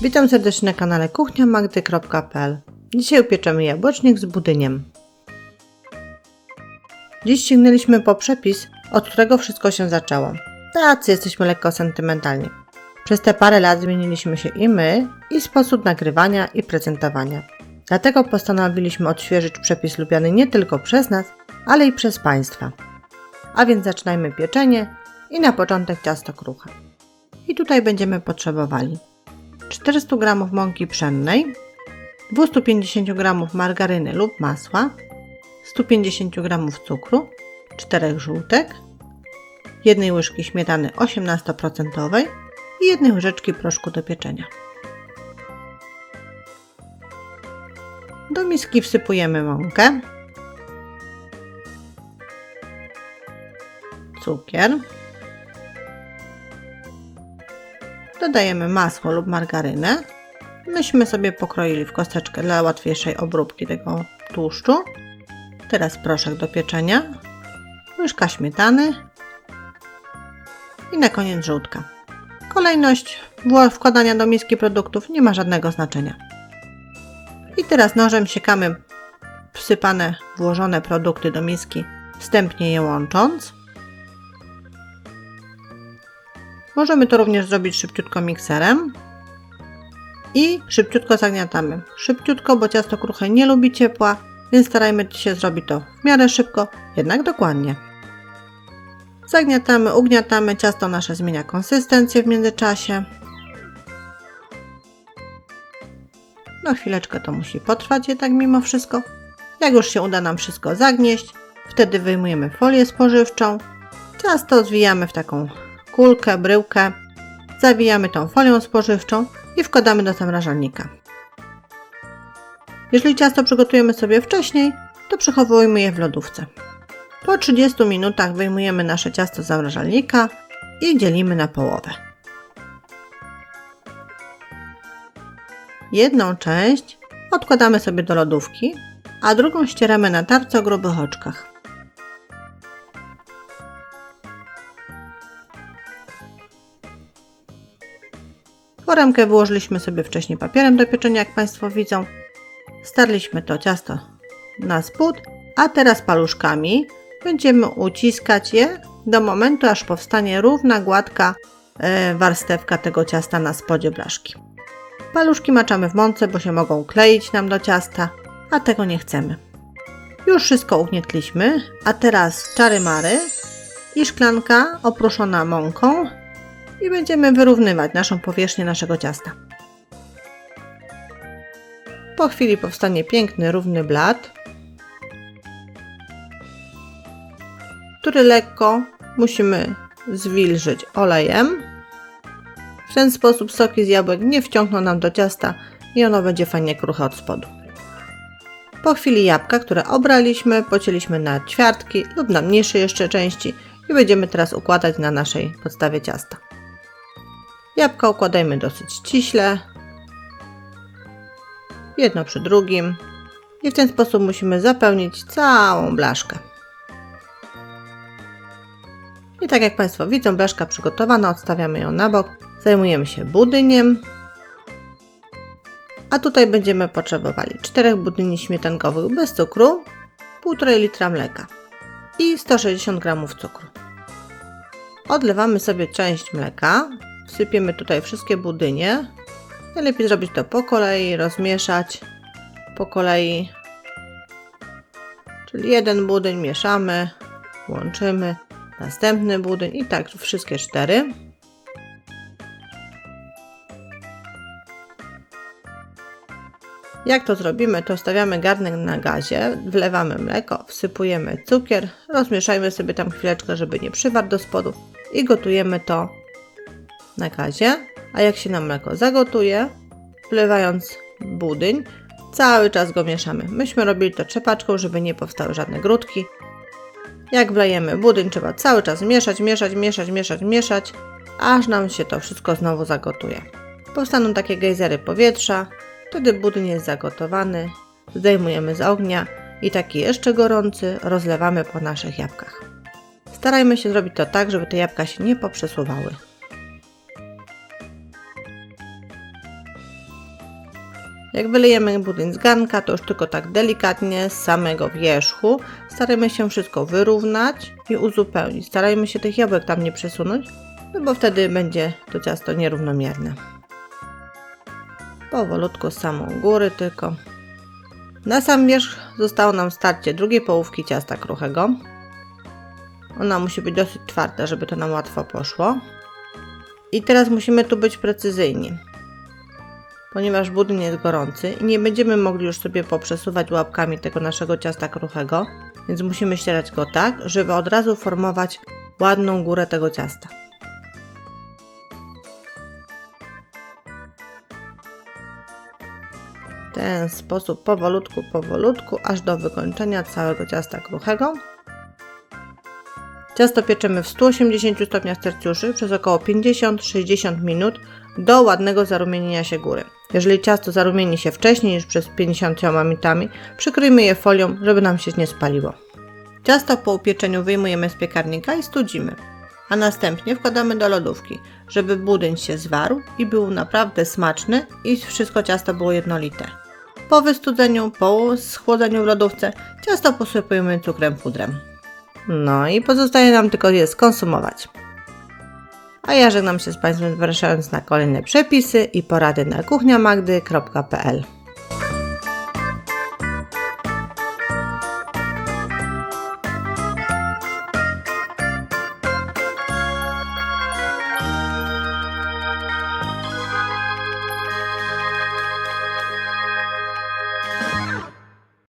Witam serdecznie na kanale kuchniamagdy.pl. Dzisiaj upieczemy jabłecznik z budyniem. Dziś sięgnęliśmy po przepis, od którego wszystko się zaczęło. Tacy jesteśmy lekko sentymentalni. Przez te parę lat zmieniliśmy się i my, i sposób nagrywania i prezentowania. Dlatego postanowiliśmy odświeżyć przepis lubiany nie tylko przez nas, ale i przez Państwa. A więc zaczynajmy pieczenie i na początek ciasto kruche. I tutaj będziemy potrzebowali 400 g mąki pszennej, 250 g margaryny lub masła, 150 g cukru, 4 żółtek, 1 łyżki śmietany 18% i 1 łyżeczki proszku do pieczenia. Do miski wsypujemy mąkę, cukier, dodajemy masło lub margarynę. Myśmy sobie pokroili w kosteczkę dla łatwiejszej obróbki tego tłuszczu. Teraz proszek do pieczenia, łyżka śmietany i na koniec żółtka. Kolejność wkładania do miski produktów nie ma żadnego znaczenia. I teraz nożem siekamy wsypane, włożone produkty do miski, wstępnie je łącząc. Możemy to również zrobić szybciutko mikserem i szybciutko zagniatamy. Szybciutko, bo ciasto kruche nie lubi ciepła, więc starajmy się zrobić to w miarę szybko, jednak dokładnie. Zagniatamy, ugniatamy, ciasto nasze zmienia konsystencję w międzyczasie. No chwileczkę to musi potrwać jednak mimo wszystko. Jak już się uda nam wszystko zagnieść, wtedy wyjmujemy folię spożywczą. Ciasto zwijamy w taką kulkę, bryłkę. Zawijamy tą folią spożywczą i wkładamy do zamrażalnika. Jeżeli ciasto przygotujemy sobie wcześniej, to przechowujmy je w lodówce. Po 30 minutach wyjmujemy nasze ciasto z zamrażalnika i dzielimy na połowę. Jedną część odkładamy sobie do lodówki, a drugą ścieramy na tarce o grubych oczkach. Foremkę wyłożyliśmy sobie wcześniej papierem do pieczenia, jak Państwo widzą. Starliśmy to ciasto na spód, a teraz paluszkami będziemy uciskać je do momentu, aż powstanie równa, gładka warstewka tego ciasta na spodzie blaszki. Paluszki maczamy w mące, bo się mogą kleić nam do ciasta, a tego nie chcemy. Już wszystko ugnietliśmy, a teraz czary-mary i szklanka oprószona mąką i będziemy wyrównywać naszą powierzchnię naszego ciasta. Po chwili powstanie piękny, równy blat, który lekko musimy zwilżyć olejem. W ten sposób soki z jabłek nie wciągną nam do ciasta i ono będzie fajnie kruche od spodu. Po chwili jabłka, które obraliśmy, pocięliśmy na ćwiartki lub na mniejsze jeszcze części i będziemy teraz układać na naszej podstawie ciasta. Jabłka układajmy dosyć ściśle, jedno przy drugim i w ten sposób musimy zapełnić całą blaszkę. I tak jak Państwo widzą, blaszka przygotowana, odstawiamy ją na bok, zajmujemy się budyniem, a tutaj będziemy potrzebowali 4 budyni śmietankowych bez cukru, 1,5 litra mleka i 160 g cukru. Odlewamy sobie część mleka, wsypiemy tutaj wszystkie budynie. Najlepiej zrobić to po kolei, rozmieszać po kolei. Czyli jeden budyń mieszamy, łączymy, następny budyń i tak wszystkie 4. Jak to zrobimy, to stawiamy garnek na gazie, wlewamy mleko, wsypujemy cukier, rozmieszajmy sobie tam chwileczkę, żeby nie przywarł do spodu i gotujemy to na gazie. A jak się nam mleko zagotuje, wlewając budyń, cały czas go mieszamy. Myśmy robili to trzepaczką, żeby nie powstały żadne grudki. Jak wlejemy budyń, trzeba cały czas mieszać, aż nam się to wszystko znowu zagotuje. Powstaną takie gejzery powietrza, wtedy budyń jest zagotowany, zdejmujemy z ognia i taki jeszcze gorący rozlewamy po naszych jabłkach. Starajmy się zrobić to tak, żeby te jabłka się nie poprzesuwały. Jak wylejemy budyń z garnka, to już tylko tak delikatnie z samego wierzchu staramy się wszystko wyrównać i uzupełnić. Starajmy się tych jabłek tam nie przesunąć, no bo wtedy będzie to ciasto nierównomierne. Powolutku z samą góry tylko. Na sam wierzch zostało nam starcie drugiej połówki ciasta kruchego. Ona musi być dosyć twarda, żeby to nam łatwo poszło. I teraz musimy tu być precyzyjni, ponieważ budyń jest gorący i nie będziemy mogli już sobie poprzesuwać łapkami tego naszego ciasta kruchego, więc musimy ścierać go tak, żeby od razu formować ładną górę tego ciasta. W ten sposób powolutku, aż do wykończenia całego ciasta kruchego. Ciasto pieczemy w 180 stopniach Celsjusza przez około 50-60 minut do ładnego zarumienienia się góry. Jeżeli ciasto zarumieni się wcześniej niż przez 50 minutami, przykryjmy je folią, żeby nam się nie spaliło. Ciasto po upieczeniu wyjmujemy z piekarnika i studzimy, a następnie wkładamy do lodówki, żeby budyń się zwarł i był naprawdę smaczny i wszystko ciasto było jednolite. Po wystudzeniu, po schłodzeniu w lodówce, ciasto posypujemy cukrem pudrem. No i pozostaje nam tylko je skonsumować. A ja żegnam się z Państwem, zapraszając na kolejne przepisy i porady na kuchniamagdy.pl.